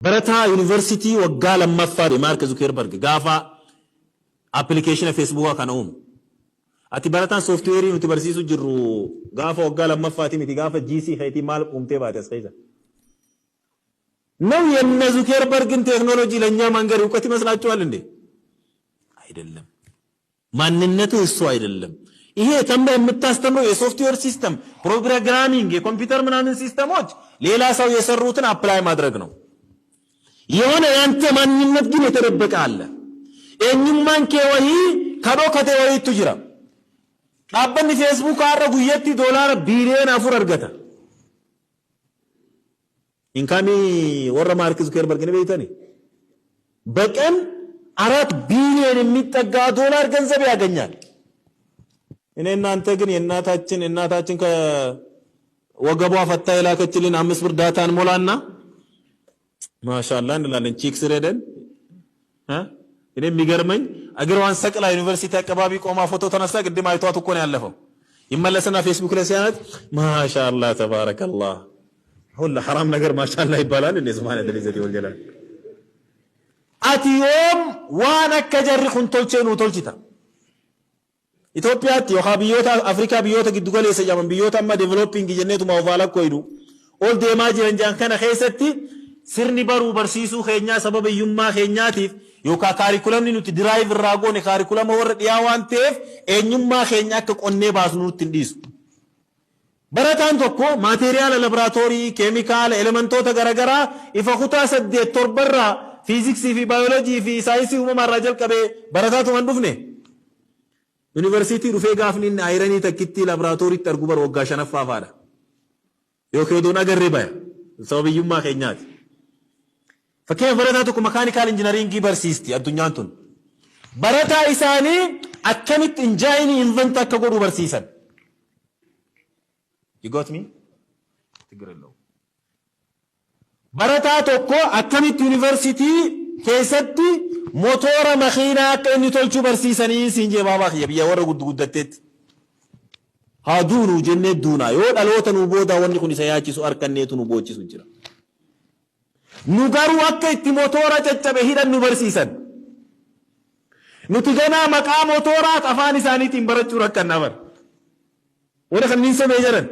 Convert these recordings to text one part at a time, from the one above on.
برتا يونيفرسيتي وقال مفاد مارك زوكربرغ غافا ابلكيشن فيسبوك كانوم اتي برتا سوفت وير يونيفرسيتي جرو غافا وقال مفاتي متي غافا جي سي هيتي مال قمتي باتس خيزا ነው የነዙከርበርግን ቴክኖሎጂ ለኛ መንገር እውቀት ይመስላችኋል እንዴ? አይደለም። ማንነቱ እሱ አይደለም። ይሄ ተምረ የምታስተምረው የሶፍትዌር ሲስተም ፕሮግራሚንግ የኮምፒውተር ምናምን ሲስተሞች ሌላ ሰው የሰሩትን አፕላይ ማድረግ ነው። የሆነ ያንተ ማንነት ግን የተደበቀ አለ። እኝማን ከወይ ከዶከተ ወይ ትጅራ አበን ፌስቡክ አረጉ የቲ ዶላር ቢሊዮን አፉር አርገታ ኢንካሚ ወረ ማርክ ዙከርበርግ ነው ቤተኔ በቀን 4 ቢሊዮን የሚጠጋ ዶላር ገንዘብ ያገኛል። እኔና አንተ ግን የእናታችን ከወገቧ ፈታ የላከችልን 5 ብር ዳታን ሞላና ማሻአላ እንላለን ቺክስ ረደን እኔ የሚገርመኝ አገሯን ሰቅላ ዩኒቨርሲቲ አቀባቢ ቆማ ፎቶ ተነሳ ግድም አይቷት እኮ ነው ያለፈው። ይመለስና ፌስቡክ ላይ ሲያነጥ ማሻአላ ተባረከላህ ሁሉ حرام ነገር ማሻአላ ይባላል እንዴ? ሱብሃነ ተዓላ ወልጀላል አቲዮም ዋና ከጀርኹን ቶልቼኑ ቶልቺታ ኢትዮጵያት የኻቢዮታ አፍሪካ ቢዮታ ግድጎለ የሰያመን ቢዮታማ ዴቨሎፒንግ ጀነቱ ማውፋላ ኮይዱ ኦል ዴማጂ እንጃን ከነ ኸይሰቲ sirni baru barsiisu keenya sababa yummaa keenyaatiif yookaan kaarikulumni nuti drive irraa goone kaarikulama warra dhiyaa waan ta'eef eenyummaa keenya akka qonnee baasnu nutti hin dhiisu. Barataan tokko maateriyaala laboraatoorii keemikaala elementoota garaagaraa ifa kutaa 8 irraa fiiziksii fi baayoloojii fi saayinsii uumamaa irraa jalqabee barataatu man dhufne yuunivarsiitii dhufee gaafni inni ayiranii takkitti laboraatooriitti argu bara waggaa 5ffaadha yookaan doon agarree baya sababa yummaa keenyaati. فكيف براتاتكم ميكانيكال انجينيرينج برسيستي الدنيا تون براتا إساني أكمت إنجايني إنفنت أكغورو برسيسا. You got me? براتاتكو أكمت يونيفرسيتي كيستي موتورا مخينا كأني تولشو برسيساني سينجي بابا خيا بيا ورا قدتت هادونو جنة دونا يود ألوتا نبودا وني كوني سياچي سو أركنيتو نبوچي سنجرا nugaru akka itti motora caccabe hidhan nu barsiisan nuti gana maqaa motoraat afaan isaaniitiin barachuu rakkanna bar wala kanniin samee jiran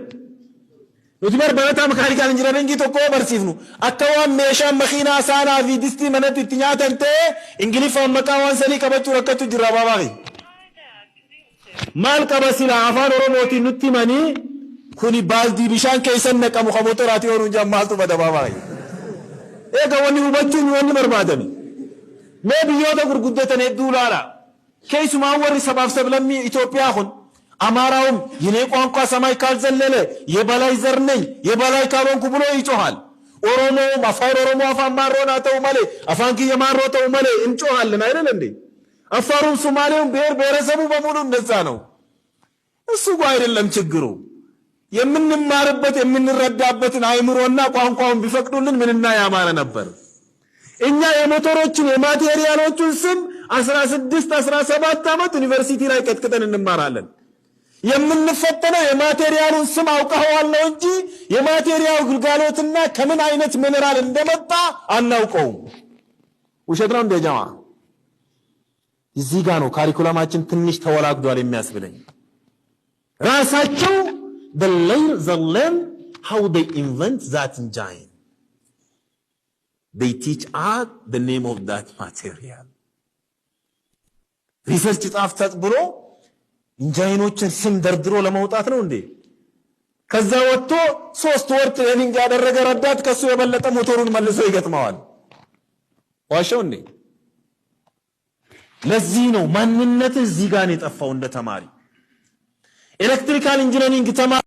nuti barataa makaanikaal injinariingii tokko barsiifnu akka waan meeshaan makiinaa saanaa fi distii manatti itti nyaatan ta'e ingiliffaan maqaa waan sanii qabachuu rakkatu jirra baabaafi maal qaba sila afaan oromootiin nutti manii kuni baaldii bishaan keessan naqamu ka motoraati oruun jaan maaltu bada baabaafi ega wani hubachun wani barbaadami me biyoota gurguddatan hedduu laala keessumaa warri sabaaf sablammii Itoophiyaa kun አማራውም የኔ ቋንቋ ሰማይ ካልዘለለ የበላይ ዘር ነኝ የበላይ ካልሆንኩ ብሎ ይጮሃል። ኦሮሞም አፋር ኦሮሞ አፋን ማሮና ተው ማለ አፋን ከየማሮ ተው ማለ እንጮሃለን አይደል እንዴ? አፋሩም ሶማሌውም ብሔር ብሔረሰቡ በሙሉ እንደዛ ነው። እሱ ጋር አይደለም ችግሩ የምንማርበት የምንረዳበትን አይምሮና ቋንቋውን ቢፈቅዱልን ምንና ያማረ ነበር። እኛ የሞተሮችን የማቴሪያሎችን ስም 16 17 ዓመት ዩኒቨርሲቲ ላይ ቀጥቅጠን እንማራለን። የምንፈተነው የማቴሪያሉን ስም አውቀዋል ነው እንጂ የማቴሪያሉ ግልጋሎትና ከምን አይነት ሚነራል እንደመጣ አናውቀውም። ውሸት ነው እንደ ጀማ እዚህ ጋር ነው ካሪኩለማችን ትንሽ ተወላግዷል የሚያስብለኝ ራሳቸው the learn how they invent that engine. They teach us the name of that material. Research it after bro ኢንጂነሮችን ስም ደርድሮ ለማውጣት ነው እንዴ? ከዛ ወጥቶ 3 ወር ትሬኒንግ ያደረገ ረዳት ከሱ የበለጠ ሞተሩን መልሶ ይገጥመዋል። ዋሻው እንዴ? ለዚህ ነው ማንነት እዚህ ጋር ነው የጠፋው እንደ ተማሪ ኤሌክትሪካል ኢንጂነሪንግ ተማሪ